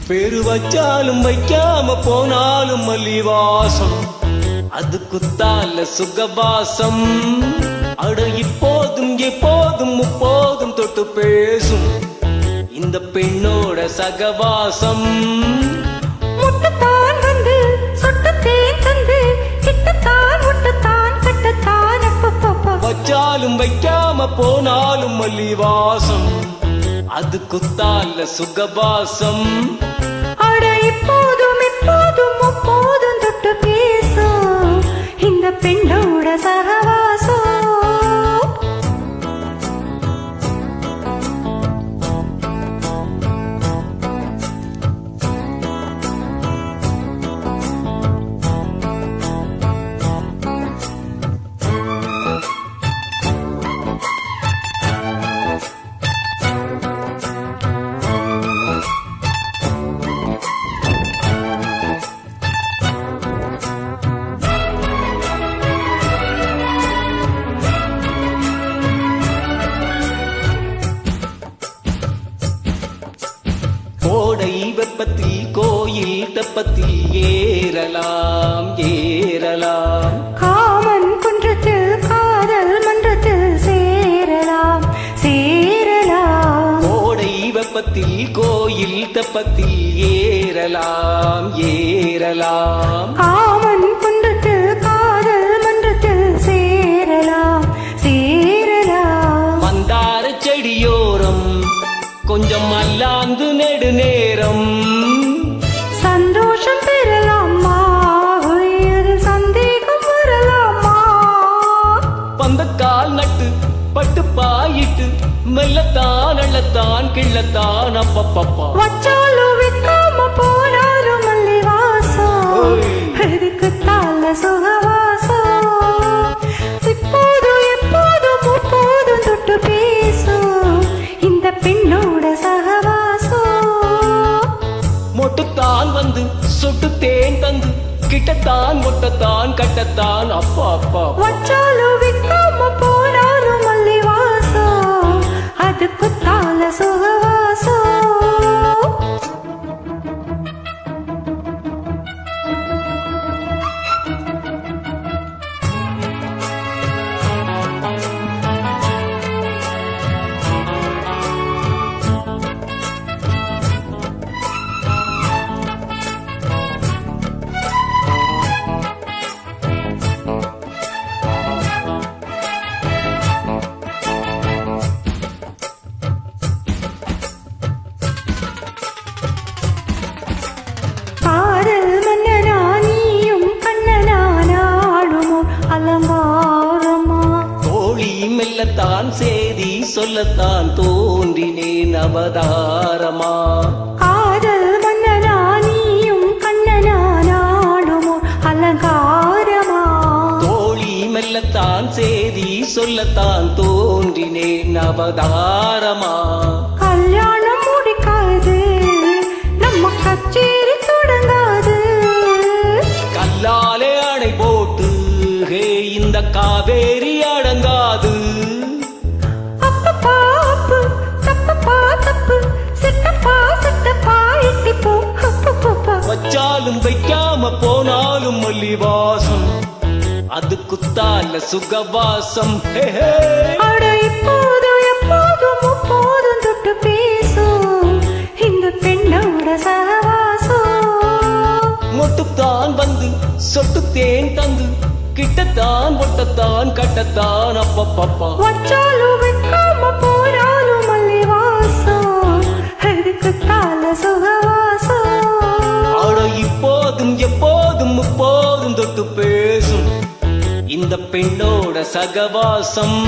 பேரு வச்சாலும் வைக்காம போனாலும் மல்லிவாசம் அது குத்தால சுகவாசம். அட இப்போதும் எப்போதும் முப்போதும் தொட்டு பேசும் இந்த பெண்ணோட சகவாசம். முட்டத்தான் வந்து சொட்டத்தேன் தந்து கிட்டத்தான் முட்டத்தான் கட்டத்தான் அப்பப்பப்பா. வச்சாலும் வைக்காம போனாலும் மல்லிவாசம் அது குத்தால சுகவாசம். அட இப்போதும் எப்போதும் முப்போதும் தொட்டு பேசும் இந்த பெண்ணோட சகவாசம். கோடை வெப்பத்தில் கோயில் தெப்பத்தில் ஏறலாம் ஏறலாம். காமன் குன்றத்தில் காதல் மன்றத்தில் சேரலாம் சேரலாம். கோடை வெப்பத்தில் கோயில் தெப்பத்தில் ஏறலாம் ஏறலாம். காமன் குன்றத்தில் காதல் மன்றத்தில் சேரலாம் சேரலாம். மந்தார செடியோரம் கொஞ்சம் அல்லாந்து நெடு நேரம் சந்தோஷம் பெறலாமா சந்தேகம் வரலாமா. பந்தக்கால் நட்டு பட்டு பாயிட்டு மெல்லத்தான் அள்ளத்தான் கிள்ளத்தான் அப்பப்பப்பா. வச்சாலும் விற்காம போனாலும் மல்லிவாசம் அதுக்கு தால சுகவாசம். இப்போதும் எப்போதும் முப்போதும் தொட்டு பேசும் இந்த பெண்ணோட சகவாசம். மொட்டுத்தான் வந்து சொட்டு தேன் தந்து கிட்டத்தான் ஒட்டத்தான் கட்டத்தான் அப்பா அப்பா. வச்சாலும் விற்காம போனாலும் மல்லிவாசம் அதுக்கு தால சுகவாசம். மெல்லத்தான் சேதி சொல்லத்தான் தோன்றினேன் அவதாரமா. காதல் மன்னனா நீயும் கண்ணனா நாடுமோ அலங்காரமா. தோழி மெல்லத்தான் சேதி சொல்லத்தான் தோன்றினேன் அவதாரமா. கல்யாணம் முடிக்காது நம்ம கச்சேரி தொடங்காது. கல்லாலே அணை போட்டு இந்த காவேரி அடங்காது. அப்பப்பா அப்பு தப்பப்பா தப்பு சிட்டப்பா சிட்டப்பா இட்டிப்போ அப்பப்பா. வச்சாலும் வைக்காம போனாலும் மல்லிவாசம் அது குத்தால சுகவாசம். அட இப்போதும் எப்போதும் முப்போதும் தொட்டு பேசும் இந்த பெண்ணோட சகவாசம். மொட்டுத்தான் வந்து சொட்டு தேன் தந்து கிட்டத்தான் ஒட்டத்தான் கட்டத்தான் அப்பப்பப்பா. வச்சாலும் விற்காம போனாலும் மல்லிவாசம் அதுக்கு தால சுகவாசம். அட இப்போதும் எப்போதும் முப்போதும் தொட்டு பேசும் இந்த பெண்ணோட சகவாசம்.